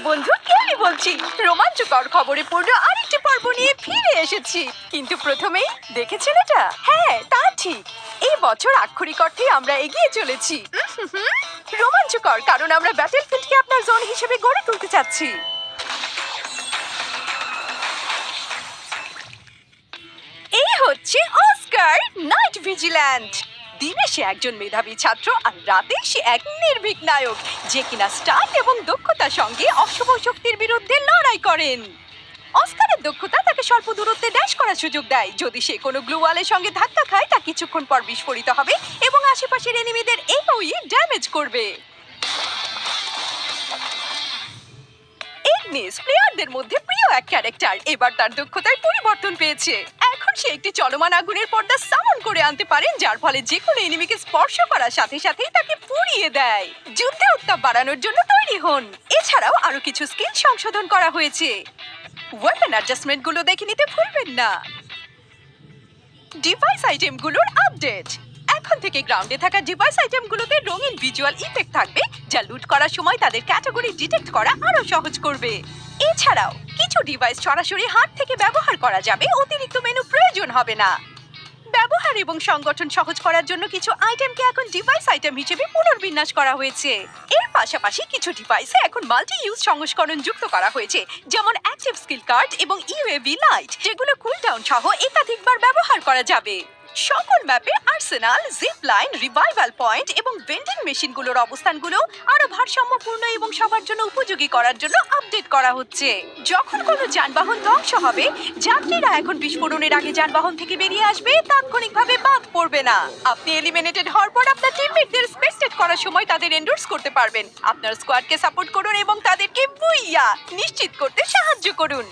বন্ধু, কেলি বলছি। রোমাঞ্চকর খবরে পূর্ণ আরেকটি পর্ব নিয়ে ফিরে এসেছি। কিন্তু প্রথমেই দেখেছেন এটা? হ্যাঁ, তা ঠিক। এই বছর আক্ষরিক অর্থে আমরা এগিয়ে চলেছি। রোমাঞ্চকর, কারণ আমরা ব্যাটেলফিল্ডকে আপনার জোন হিসেবে গড়ে তুলতে চাচ্ছি। এই হচ্ছে অস্কার, নাইট ভিজিল্যান্ট। দিনে সে একজন মেধাবী ছাত্র আর রাতে সে এক নির্ভীক নায়ক, যে কিনা স্টাইল এবং দক্ষতার সঙ্গে অশুভ শক্তির বিরুদ্ধে লড়াই করেন। অস্কারের দক্ষতা তাকে স্বল্প দূরত্বে ড্যাশ করার সুযোগ দেয়। যদি সে কোনো গ্লু ওয়ালের সঙ্গে ধাক্কা খায়, তা কিছুক্ষণ পর বিস্ফোরিত হবে এবং আশেপাশের এনিমিদের AOE ড্যামেজ করবে। ইগনিস প্লেয়ারদের মধ্যে প্রিয় এক ক্যারেক্টার। এবার তার দক্ষতায় পরিবর্তন পেয়েছে। এখন সে একটি চলমান আগুনের পর্দা সামন করে আনতে পারেন, যার ফলে যে কোনো এনিমিকে স্পর্শ করার সাথে সাথেই তাকে পুড়িয়ে দেয়। যুদ্ধে উত্তাপ বাড়ানোর জন্য তৈরি হন। এছাড়াও আরো কিছু স্কিল সংশোধন করা হয়েছে। ওয়েপন অ্যাডজাস্টমেন্ট গুলো দেখে নিতে ভুলবেন না। ডিভাইস আইটেমগুলোর আপডেট। এখন থেকে গ্রাউন্ডে থাকা ডিভাইস আইটেমগুলোতে রঙিন ভিজুয়াল ইফেক্ট থাকবে, যা লুট করার সময় তাদের ক্যাটাগরি ডিটেক্ট করা আরো সহজ করবে। এছাড়াও কিছু ডিভাইস সরাসরি হাত থেকে ব্যবহার করা যাবে, অতিরিক্ত মেনু প্রয়োজন হবে না। ব্যবহার এবং সংগঠন সহজ করার জন্য কিছু আইটেমকে এখন ডিভাইস আইটেম হিসেবে পুনর্বিন্যাস করা হয়েছে। এর পাশাপাশি কিছু ডিভাইসে এখন মাল্টি ইউজ সংস্করণ যুক্ত করা হয়েছে, যেমন অ্যাক্টিভ স্কিল কার্ড এবং ইউএভি লাইট, যেগুলো কুলডাউন সহ একাধিকবার ব্যবহার করা যাবে। সকল ম্যাপে Arsenal, zip line, revival point এবং ভেন্ডিং মেশিনগুলোর অবস্থানগুলো আরো ভারসাম্যপূর্ণ এবং সবার জন্য উপযোগী করার জন্য আপডেট করা হচ্ছে। যখন কোনো যানবাহন ধ্বংস হবে, যাত্রীরা এখন বিস্ফোরণের আগে যানবাহন থেকে বেরিয়ে আসবে, তাৎক্ষণিকভাবে বাদ পড়বে না। আপনি এলিমিনেটেড হওয়ার পর আপনার টিমমেটদের স্পেকটেট করার সময় তাদের এন্ডোর্স করতে পারবেন। আপনার স্কোয়াডকে সাপোর্ট করুন এবং তাদেরকে বুইয়া নিশ্চিত করতে সাহায্য করুন।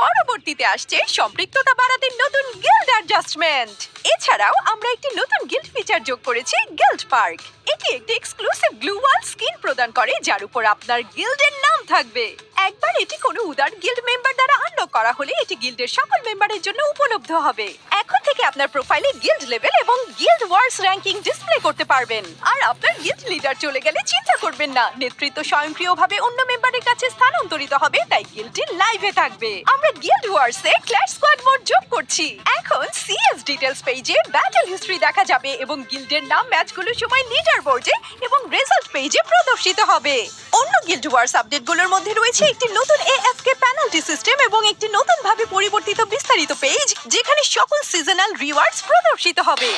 পরবর্তীতে আসছে সম্পৃক্ততা বাড়াতে নতুন গিল্ড অ্যাডজাস্টমেন্ট। এছাড়াও আমরা একটি নতুন গিল্ড ফিচার যোগ করেছি, গিল্ড পার্ক। এটি একটি এক্সক্লুসিভ গ্লু ওয়াল স্কিন প্রদান করে, যার উপর আপনার গিল্ডের নাম থাকবে। একবার এটি কোনো উদার গিল্ড মেম্বার দ্বারা আনলক করা হলে এটি গিল্ডের সকল মেম্বারের জন্য উপলব্ধ হবে। এখন থেকে আপনার প্রোফাইলে গিল্ড লেভেল এবং গিল্ড ওয়ার্স র্যাঙ্কিং ডিসপ্লে করতে পারবেন। আর আপনার গিল্ড লিডার চলে গেলে চিন্তা করবেন না, নেতৃত্ব স্বয়ংক্রিয়ভাবে অন্য মেম্বারের কাছে স্থানান্তরিত হবে, তাই গিল্ডটি লাইভে থাকবে। আমরা গিল্ড ওয়ার্সে ক্ল্যাশ স্কোয়াড মোড যোগ করছি। এখন সিএস ডিটেইলস পেজে ব্যাটল হিস্ট্রি দেখা যাবে এবং গিল্ডের নাম ম্যাচগুলোর সময় লিডার বোর্ডে এবং রেজাল্ট পেজে প্রদর্শিত হবে। অন্য গিল্ড ওয়ার্স আপডেটগুলোর মধ্যে রয়েছে একটি নতুন এএফকে পেনাল্টি সিস্টেম এবং একটি নতুনভাবে পরিবর্তিত বিস্তারিত পেজ, যেখানে সকল সিজনাল রিওয়ার্ডস প্রদর্শিত হবে।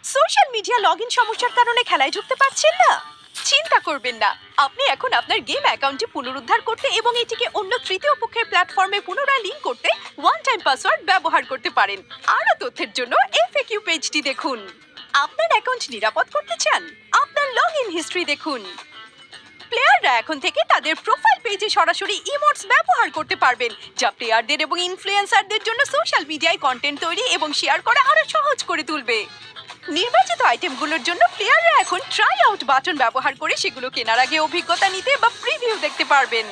সোশ্যাল মিডিয়া লগইন সমস্যার কারণে খেলায় ঢুকতে পারছেন না? চিন্তা করবেন না, আপনি এখন আপনার গেম অ্যাকাউন্টটি পুনরুদ্ধার করতে এবং এটিকে অন্য তৃতীয় পক্ষের প্ল্যাটফর্মে পুনরায় লিংক করতে ওয়ান টাইম পাসওয়ার্ড ব্যবহার করতে পারেন। আরও তথ্যের জন্য এফএকিউ পেজটি দেখুন। আপনার অ্যাকাউন্ট নিরাপদ করতে চান? আপনার লগইন হিস্ট্রি দেখুন। প্লেয়াররা এখন থেকে তাদের প্রোফাইল পেজে সরাসরি ইমোটস ব্যবহার করতে পারবেন, যা প্লেয়ারদের এবং ইনফ্লুয়েন্সারদের জন্য সোশ্যাল মিডিয়ায় কন্টেন্ট তৈরি এবং শেয়ার করা আরো সহজ করে তুলবে। নির্বাচিত আইটেমগুলোর জন্য প্লেয়াররা এখন ট্রাই আউট বাটন ব্যবহার করে সেগুলো কেনার আগে অভিজ্ঞতা নিতে বা প্রিভিউ দেখতে পারবেন।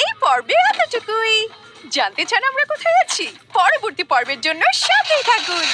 এই পর্বে এতটুকুই। জানতে চান আমরা কোথায় আছি? পরবর্তী পর্বের জন্য সাথেই থাকুন।